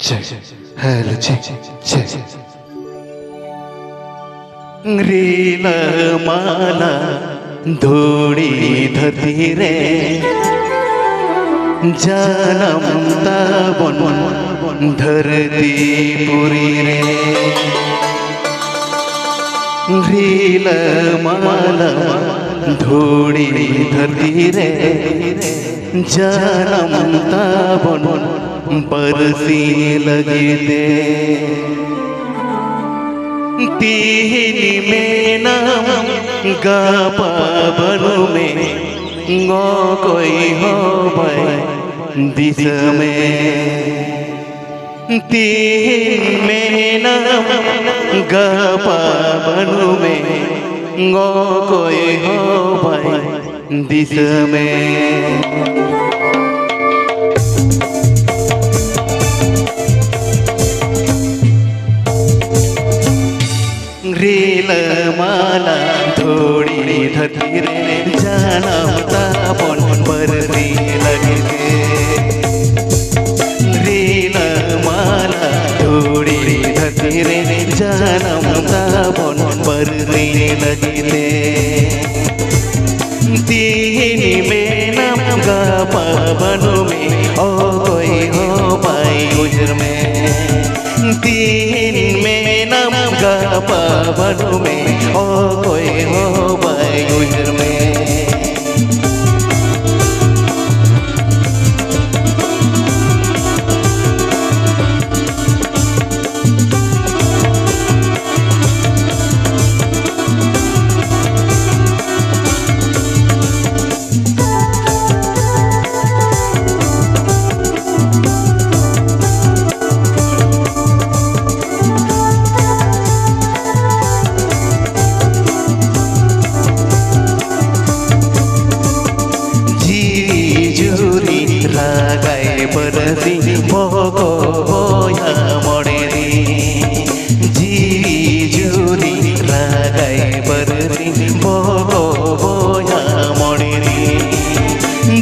Hello, check. Reela माला धूड़ी धरती रे जानम ताबन धरती पुरी रे रीला माला धूड़ी धरती रे जानम ताबन बरसी लगी दे तीनी में नाम गापा बनू में गो कोई हो भाई दिस में तीन में नाम गापा बनू में गो कोई हो भाई दिस में रीला माला थोड़ी धरती रे जाना ताबन बरसी लगी रीला माला थोड़ी धरती रे जाना ताबन बरसी लगी तीनी में नाम गापा बनू में ओ कोई हो पाई उजर में तीन में नाम गापा बनू में ओ कोई हो पाई उजर में बरसी भोगो होया मोड़ेरी जी जूरी रागाई बरसी भोगो होया मोड़ेरी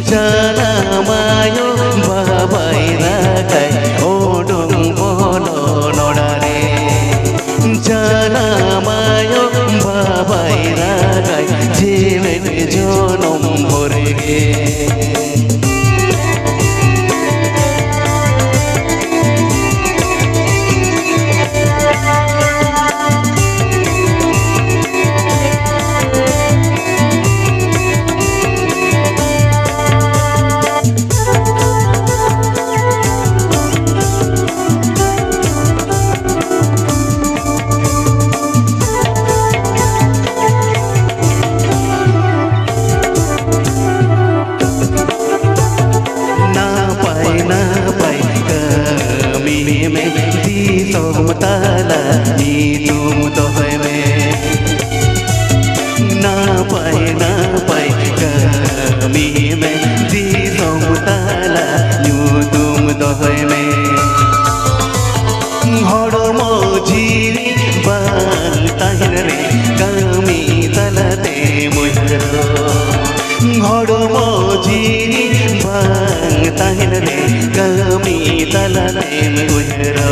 जाना मायो बाबाई रागाई ओडुम बोलो नोड़ारे जाना मायो बाबाई रागाई जीवन जोनम भोरेगे ताला नी तुम तो है ना पाए कमी में दी तुम ताला न्यू तुम तो है हड़ो मोजी बाल ताहिर रे कमी तलते मुझरो हड़ो मोजी बाल ताहिर रे कमी तलते मुझरो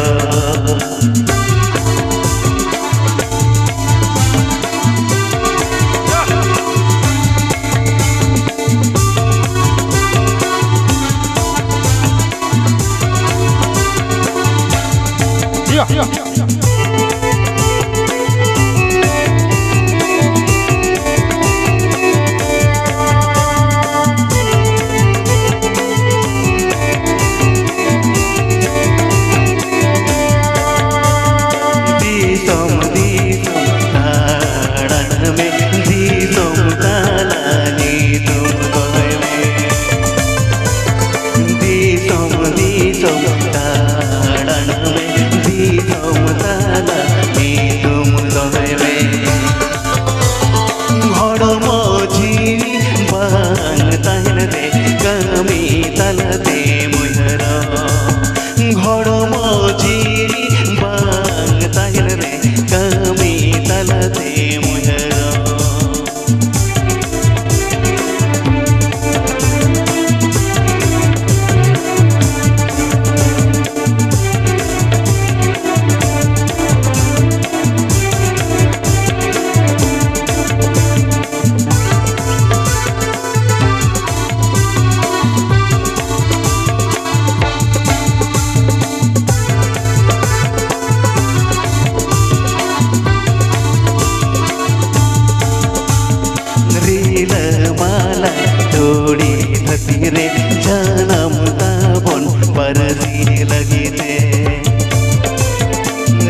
janam tabon parsi lagite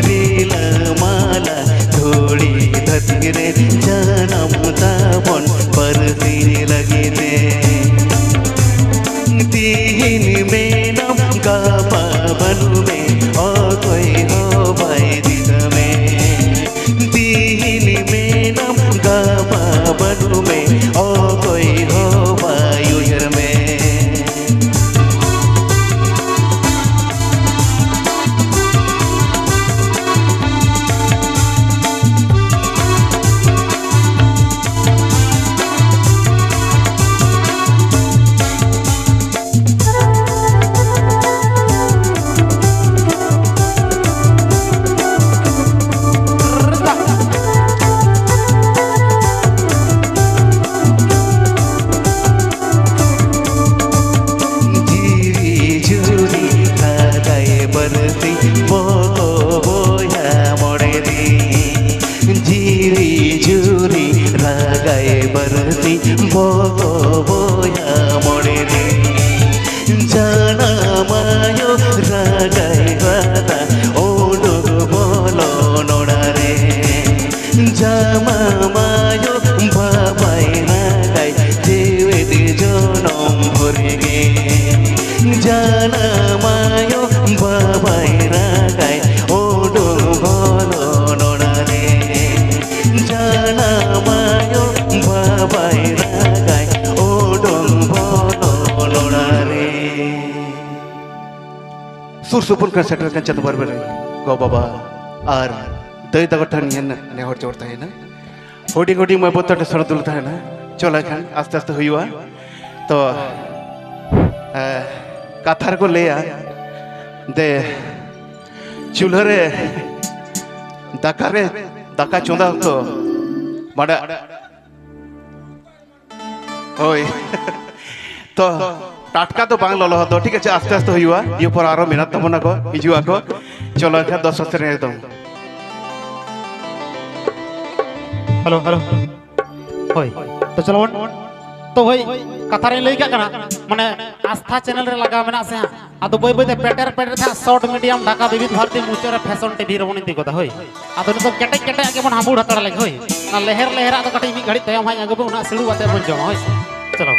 rila mala thodi dhatire janam tabon parsi lagite तीन में नम का पावन में ओ कोई हो भाई दिल में तीन में नम का पावन में ओ कोई हो भाई उजर में सुर सुपुर का सेटर का चत बर बर गो बाबा और दई दगठन यन ने हर जोड़ता है ना होडी होडी मैं बोतल सर दुलता है ना चला खान आस्ते आस्ते हुआ तो काथार को ले आ दे चूल्हे रे दाका चुंदा तो बड़ा ओए तो टाटका तो बांग ललो तो ठीक है आस्ते आस्ते हुआ ये पर आरो मेहनत तमना को हिजुआ को चलो अच्छा 10 से एकदम हेलो हेलो होय तो चलो तो होय कथा रे लई का माने आस्था चैनल रे लगा मेना से आदो बय बय पेटर था शॉर्ट मीडियम ढाका विविध भारती मुचरे फैशन टीवी रे बनी दिको होय आदो तो केटे केटे आगे मन हाबुड़ हतड़ लगे होय ना लहर लहर आदो कटई मी घड़ी तयम हाय आगे ना सिलु बाते बन जमा होय चलो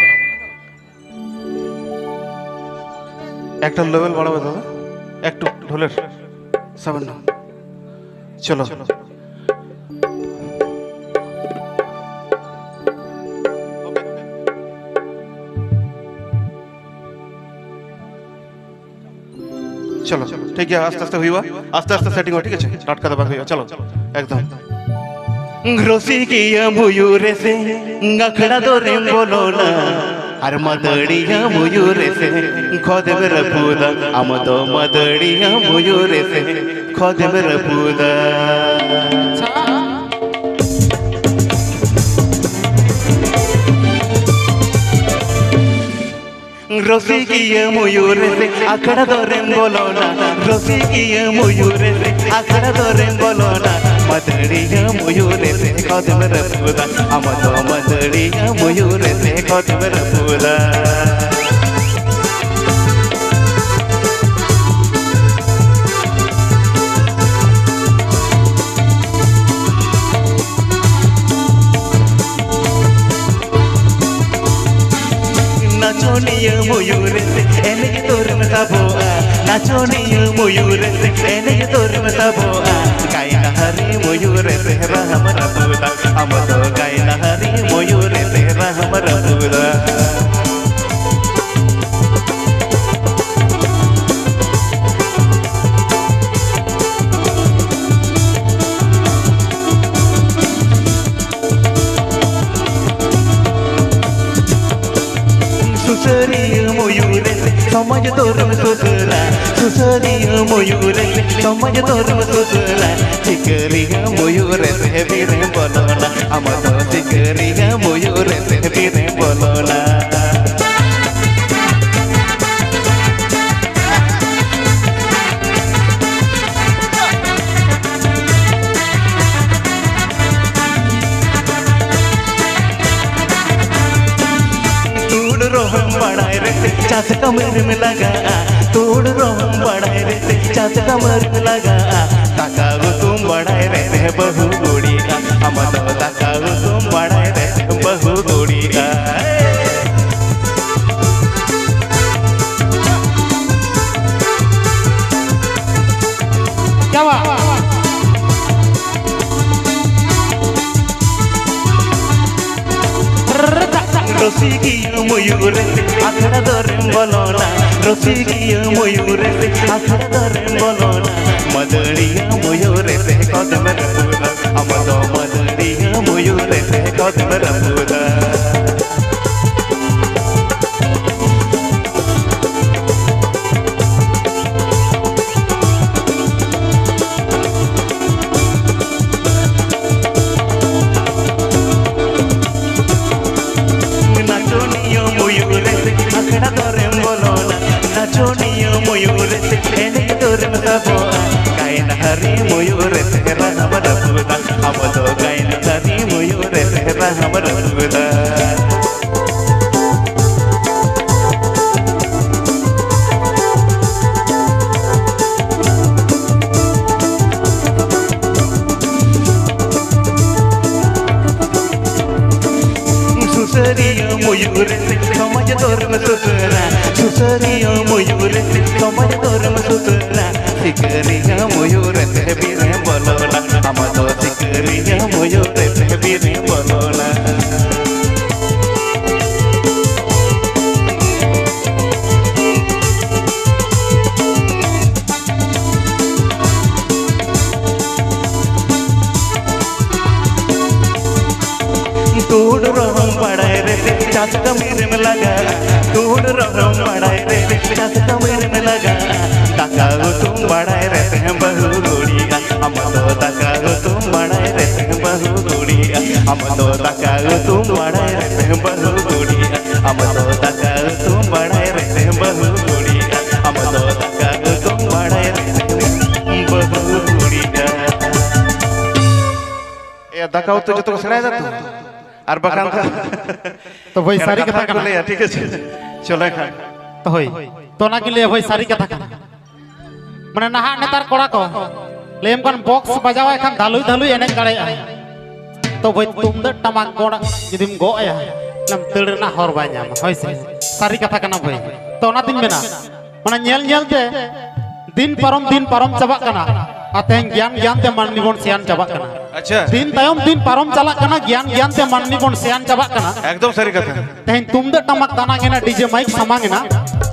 एक लेवल बढ़ाबो दादा एक ढोलेर सावन चलो चलो ठीक है आस्ते आस्ते हुआ आस्ते आस्ते सेटिंग हो ठीक है स्टार्ट कर दबा हुआ चलो एकदम रोसी की मयूरे से अखड़ा दो रे बोलो ना हर मदड़िया मयूरे से खोद में रपूदा हम तो मदड़िया मयूरे से खोद में रपूदा रोसी की मयूरे से अखड़ा दो रे बोलो ना रोसी की मयूरे से अखड़ा दो रे बोलो ना मदड़िया मयूरे से खोद में रपूदा हम तो मदड़िया मयूरे से खोद में रपूदा नाचोनिया मयूरे से एने तोर में तबोआ नाचोनिया मयूरे से एने तोर में तबोआ गायना हरी मयूरे से रहम रबुदा हम तो गायना हरी मयूरे से रहम रबुदा सुसरिया मयूरे से समाज तोर में सुसरा सुसरिया मयूरे से समाज तोर में सुसरा चिकरिया मयूरे से बीरे बोलोना हम तो चिकरिया मयूरे से बीरे बोलोना चास कमर में लगा तोड़ रोम बढ़ाए रे चास कमर में लगा ताका तुम बढ़ाए रे बहु गोड़ी का हम तो ताका तुम बढ़ाए रे बहु गोड़ी का क्या बात रसिकिया मयूर आखड़ा धरे बोलोना रसिकिया मयूर आखड़ा धरे बोलोना मदड़िया मयूर से कदम रपूदा अमदो मदड़िया मयूर से कदम रपूदा Nachonia muyur ene dorem sabo kain hari muyur tehra hamara puda amado kain hari muyur tehra hamara puda susariya muyur samaj dorem susara susariya muyur samaj dorem susara sikariya muyur tehbire bolona amado sikariya muyur tehbire bolona तोड़ रोम बढ़ाए रे चास कमर में लगा तोड़ रोम बढ़ाए रे चास कमर में लगा ताका तुम बढ़ाए रे बहु गोड़ी का हम तो ताका तुम बढ़ाए रे बहु गोड़ी का हम तो ताका तुम बढ़ाए रे बहु गोड़ी का हम तो ताका तुम बढ़ाए रे बहु गोड़ी का हम तो ताका तुम बढ़ाए रे बहु गोड़ी का ये ताका तो जो तो सुनाया जाता আর বাগান तो भाई सारी कथा বলে ঠিক আছে চলে খা तो होई तो ना के लिए भाई सारी कथा माने नहा नेतार कोड़ा को लेम कन बॉक्स बजावा एखान धालुई धालुई एने गड़े तो भाई तुमदे टमाक कोड़ा जदिम गो या नम तड़ना हर बा नाम होय से सारी कथा कना भाई तो ना दिन मेना माने नेल नेल ते दिन परम चबा कना अतें ज्ञान ज्ञान ते माननी बन सियान चबा कना अच्छा दिन तायम दिन परम चला कना ज्ञान ज्ञान ते माननी बन सियान चबा कना एकदम सही कथा तेन तुमदे टमक दाना गेना डीजे माइक समांगेना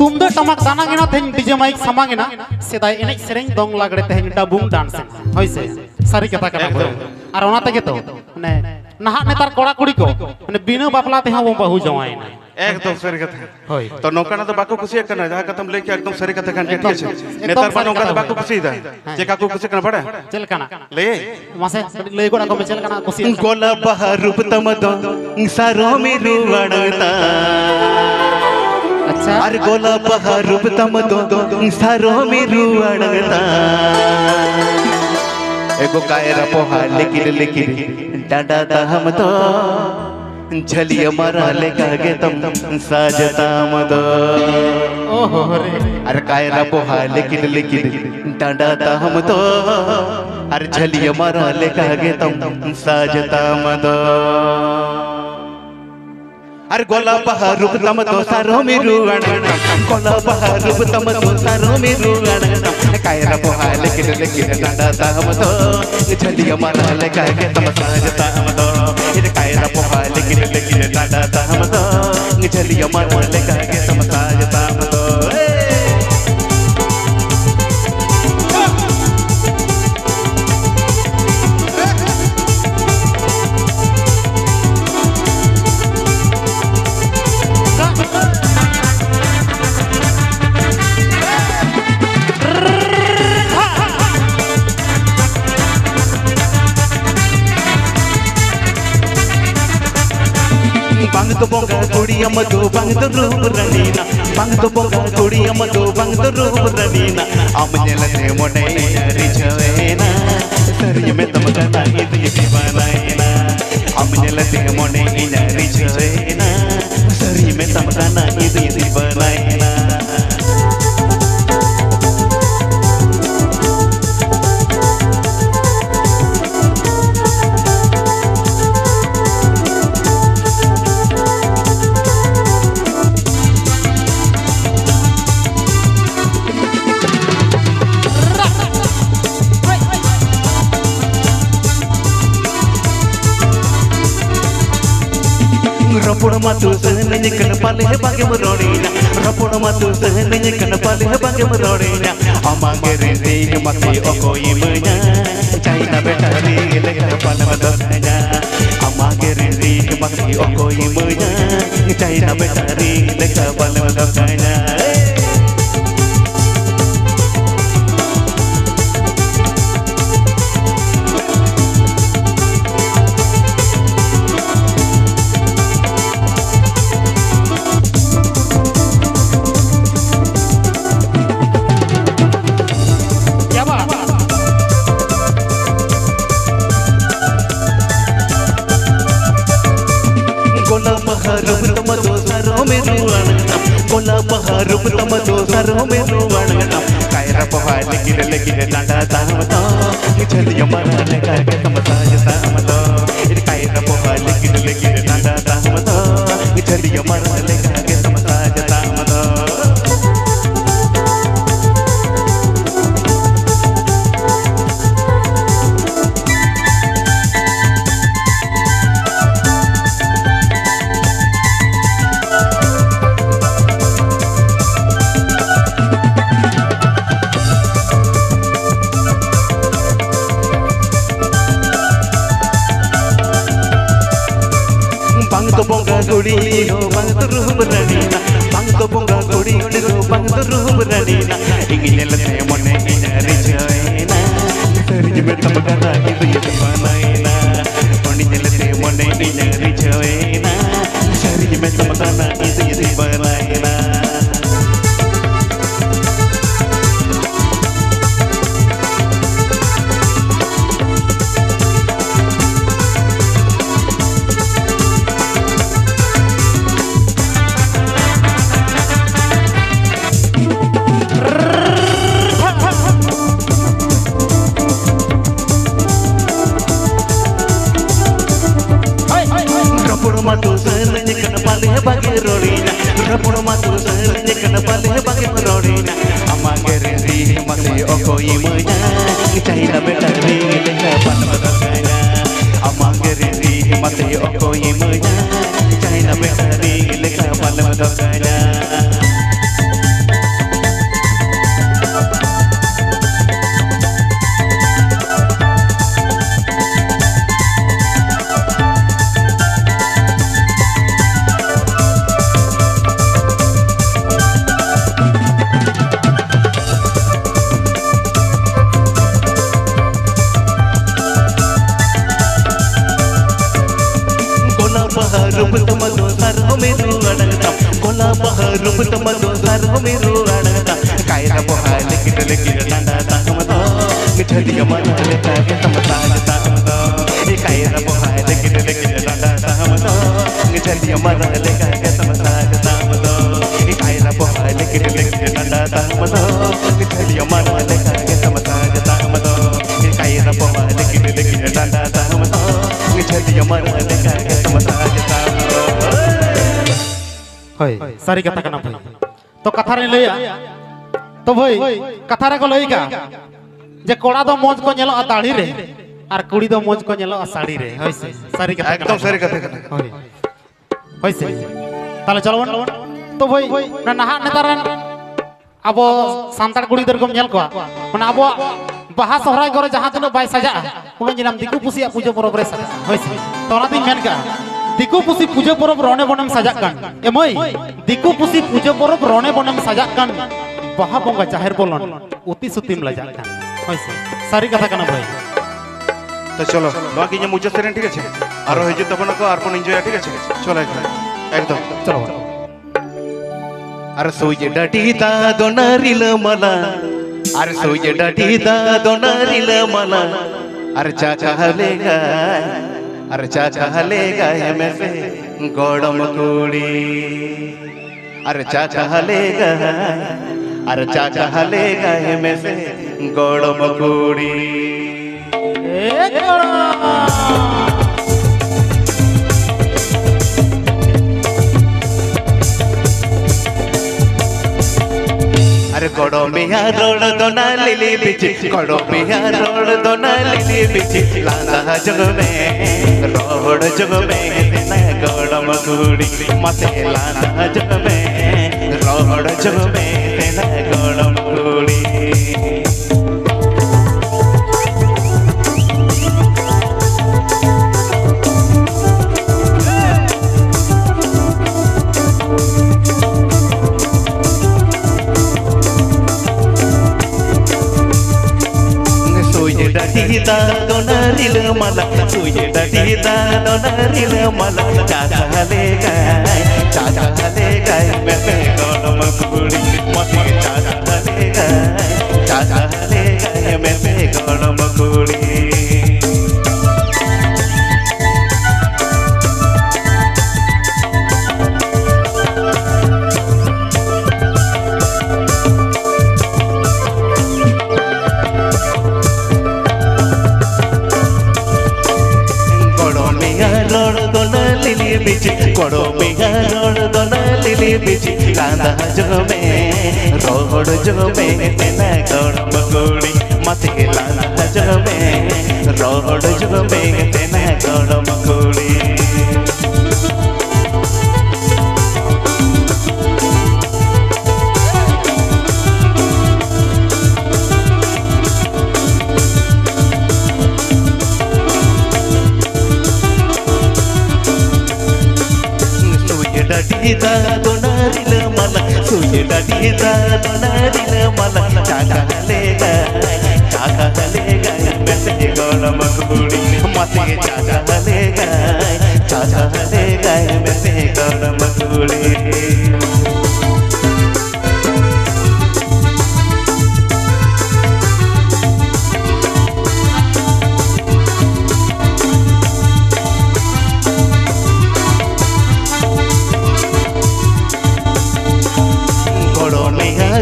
तुमदे टमक दाना गेना तेन डीजे माइक समांगेना सेदाय एने सेरेंग दोंग लागड़े तेन डबुंग डांस होइसे सारी कथा कना और ओना तके तो माने नहा नेतार कोड़ा कुड़ी को माने बिना बापला ते हां बहु जवाइन एकदम सही कथा होय तो नौकाना तो बाको खुशी करना जहां कतम लेके एकदम सही कथा कान ठीक है नेतार बा नौका तो बाको खुशी दा जे काको खुशी करना पड़ा चल कना ले मासे ले गोड़ा को चल कना खुशी गोला बहार रूप तमदो सारो में रुवड़ता अच्छा अरे गोला बहार रूप तमदो सारो में रुवड़ता एगो कायरा पोहा लेकिन डांडा ता हम तो झलिया मारा लेका गे तम साजता मद ओहो रे अरे कायरा पोहा लेकिन डांडा ता हम तो अरे झलिया मारा लेका गे तम साजता मद अरे गोला बहार रूप तम तो सारो में रुवण गोला बहार रूप तम तो सारो में रुवण कायरा पोहा लेकिन डांडा ता हम तो झलिया मारा लेका गे तम साजता मद ये कायरा पोहा लेकिन डांडा ता हम तो झलिया मारा लेका गे तम साजता मद bang to bonga kodi amado bang to roop ranina bang to bonga kodi amado bang to roop ranina amnyela te mone rijavena sariye me tamkana idi divanaina amnyela te mone rijavena sariye me tamkana idi divanaina Rapor matu sehenanya kena palih bagi meroninya. Rapor matu sehenanya kena palih bagi meroninya. Amang gerenti mati oko imenya. China betari lekna palih dosanya. Amang gerenti mati oko imenya. China betari lekna palih dosanya. Baharum tama dosaro me ruwana kaira pahali kile kile nanda tamata chaliya marane kage tamata tamata kaira pahali kile kile nanda tamata chaliya marane kage tamata tamata Bangga gudi ho bang turuh beranina bangga bangga gudi ho bang turuh beranina ingin lete mone inari joina seri betam kata itu ya dimanaina oni lete mone inari joina seri betam kata itu ya dimanaina matu sehenanya kena palih bagi meroninya. Rapor matu sehenanya kena palih bagi meroninya. Amang gerenti mati oko imenya. China betari lekna palih dosanya. Amang gerenti mati oko imenya. China betari lekna palih dosanya. Baharum tama dosaro me ruwana gola baharum tama dosaro me ruwana kaira pahali kile kile nanda tamata chaliya marane kage tamata tamata kaira pahali kile kile nanda tamata chaliya marane kage tamata tamata kaira pahali kile kile nanda tamata chaliya marane kage tamata tamata kaira pahali kile kile nanda tamata chaliya marane kage tamata होय सारी कथा कना भाई तो कथा रे लैया तो भाई कथा रे को लई का जे कोड़ा दो मोज को नेलो दाढ़ी रे और कुड़ी दो मोज को नेलो साड़ी रे होय से सारी कथा एकदम सारी कथा होय होय से ताले चलो तो भाई ना नहा नेतारन अबो सांतार कुड़ी दर को नेल को माने अबो बाहा सोहराय करे जहां तनो बाय सजा उन जिनाम दिकु पुसिया पूजा परब रे सजा होय से तो ना दिन मेन का दिकु पुसी पूजा परब रणे बनेम सजा कान एमय दिकु पुसी पूजा परब रणे बनेम सजा कान बाहा बंगा जाहिर बोलन उति सुतिम लजा कान होय से सारी कथा कना भाई तो चलो नवा की मुझे सेरेन ठीक है आरो हिजु तबन को आरपन एंजॉय ठीक है चलो एकदम चलो अरे सोये डटी दा दोनरिल मला अरे सोये डटी दा दोनरिल मला अरे चा कहलेगा अरे चाचा हलेगा में से गोड़म कुड़ी अरे चाचा हलेगा अरे चाचा हलेगा में से गोड़म कुड़ी अरे गड़ो मिया रोड दोना लिली बिच गड़ो मिया रोड दोना लिली बिच लांदा जग में रोड जग में तेना गड़म कुड़ी मते लांदा जग में रोड जग में तेना गड़म कुड़ी डीदा दोनरिल मला तुझे डीदा दोनरिल मला चाचाले गाय मैं गड़म कुड़ी मते चाचाले गाय मैं गड़म कुड़ी गड़ो मिया रोड दोना लिली बिच लांदा जग में रोड जग में तेना गड़म कुड़ी मते लांदा जग में रोड जग में तेना गड़म कुड़ी डीदा दोनरिल मला तुझे डीदा दोनरिल मला चाचाले गाय मैं गड़म कुड़ी मते चाचाले गाय मैं गड़म कुड़ी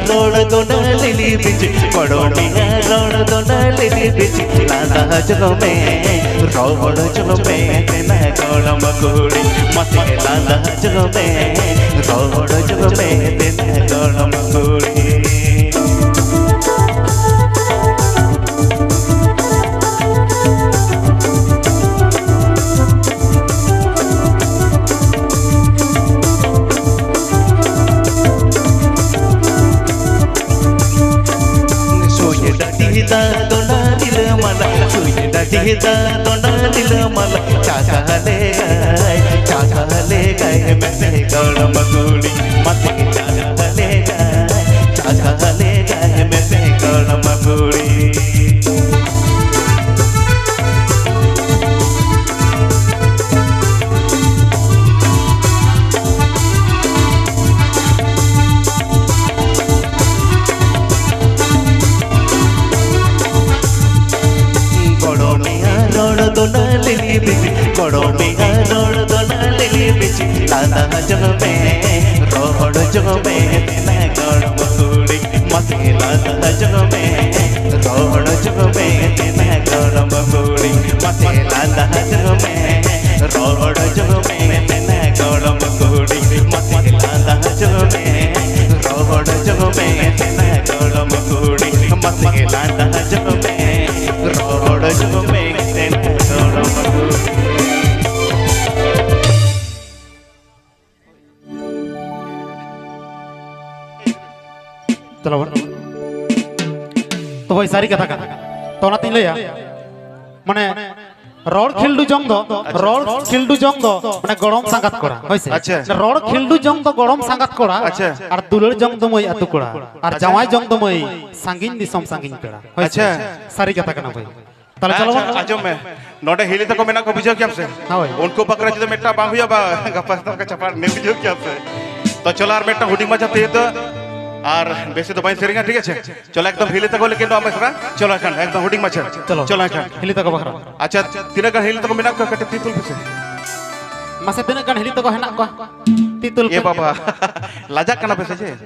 रोड दोना लिली बिच गड़ो मिया रोड दोना लिली बिच लांदा जग में रोड जग में तेना गड़म कुड़ी मते लांदा जग में रोड जग में तेना गड़म कुड़ी डीदा दोनरिल मला तुझे डीदा दोनरिल मला चाचाले गाय मैं गड़म कुड़ी मते चाचाले गाय मैं गड़म कुड़ी दोना लिली बिच गड़ो मिया रोड दोना लिली बिच लांदा जग में रोड जग में तेना गड़म कुड़ी मते लांदा जग में रोड जग में तेना गड़म कुड़ी मते लांदा जग में रोड जग में तेना गड़म कुड़ी मते लांदा जग में रोड जग में तेना गड़म कुड़ी मते लांदा जग में रोड जग में चलो तो भाई सारी कथा का तो ना तीन लिया माने रोड खिल्डू जंग माने गरम संगात कोड़ा होइसे अच्छा रोड खिल्डू जंग दो गरम संगात कोड़ा अच्छा और दुलर जंग दो मई अतु कोड़ा और जवाई जंग दो मई सांगिन दिसम सांगिन पेड़ा अच्छा सारी कथा का ना भाई तले चलो आजम में नोडे हिली तक मेना को बुझो क्या से हां भाई उनको पकड़ा जो मेटा बांग हुआ बा गपस का चपाट ने बुझो क्या से तो चलो यार मेटा हुडिंग मजा ते तो और बेसी तो बाई सेरिंगा ठीक है चलो एकदम हिली तक लेकिन हम सरा चलो एखन एकदम हुडिंग मचा चलो एखन हिली तक बखरा अच्छा तिना का हिली तक मेना को कटे तितुल पे मासे तिना का हिली तक हेना को तितुल ए बाबा लाजा कना पे से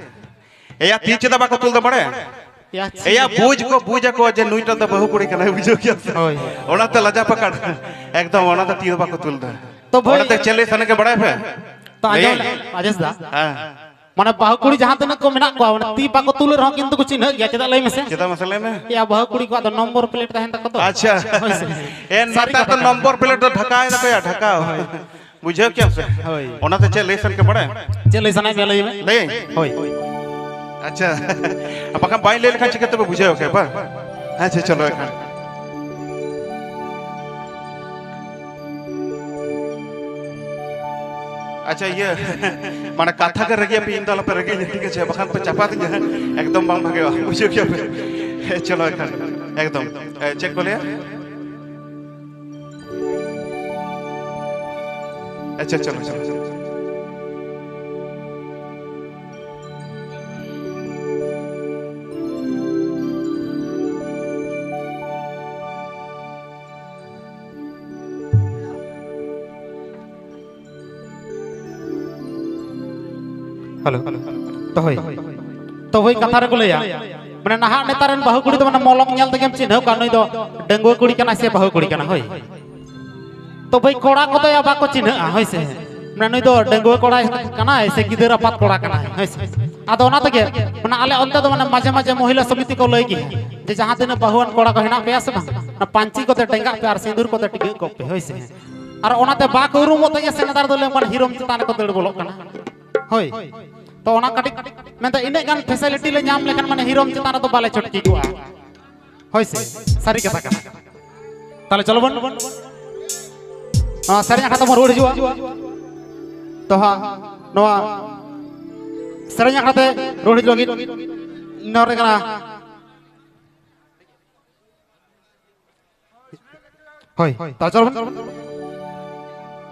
एया तीचे दबा को तुल द बड़े एया बुझ को जे नुईटा द बहु कुड़ी कना बुझो क्या होय ओना त लाजा पकड़ एकदम ओना त तीर दबा को तुल द तो भाई ओना त चले सने के बड़े पे तो आजो आजेस दा हां माने बाहु कुड़ी जहां तक को मेना को माने ती बाको तुले रहो किंतु को चिन्ह गया चदा लई में से चेता मसले में या बाहु कुड़ी को नंबर प्लेट तहन तक तो अच्छा एन माता तो नंबर प्लेट तो ढकाए ना कोया ढकाओ बुझे क्या से होय ओना तो चे लेसन के पड़े चे लेसन में लई में ले होय अच्छा अब का बाई ले लेखा चिके तो बुझे ओके पर अच्छा चलो एखन अच्छा ये माने कथा के रगे पे इंदल पे रगे ठीक है बखान पे चापा दे एकदम बांग भागे बुझे क्या पे चलो एखन एकदम चेक कर लिया अच्छा चलो चलो हेलो तो होई कथा रे को लया माने नहा नेतारन बाहु कुड़ी तो माने मलंग नेल तकेम चिन्ह का नई दो डेंगुआ कुड़ी कना से बाहु कुड़ी कना होई तो भाई कोड़ा को तो या बाको चिन्ह होई से माने नई दो डेंगुआ कोड़ा कना ऐसे गिदरा पात कोड़ा कना होई से आदो ना तके माने आले अंत तो माने माजे माजे महिला समिति को लई की जे जहां दिन बाहुआन कोड़ा को हेना पे आसे ना पांची को ते टेंगा पे आर सिंदूर को ते टिके को पे होई से और ओनाते बाको रूम तो ये सेनादार दो ले हिरोम चितान को दड़ बोलो कना होय तो ओना कटी मैं तो इने गान फैसिलिटी ले नाम लेखन माने हिरोम चितान तो बाले चटकी को होय से सारी कथा का ताले चलो बन सारी खाता मोर उड़ जुआ तो हा नोआ सारी खाते रोड जोगी नरे कना होय ता चलो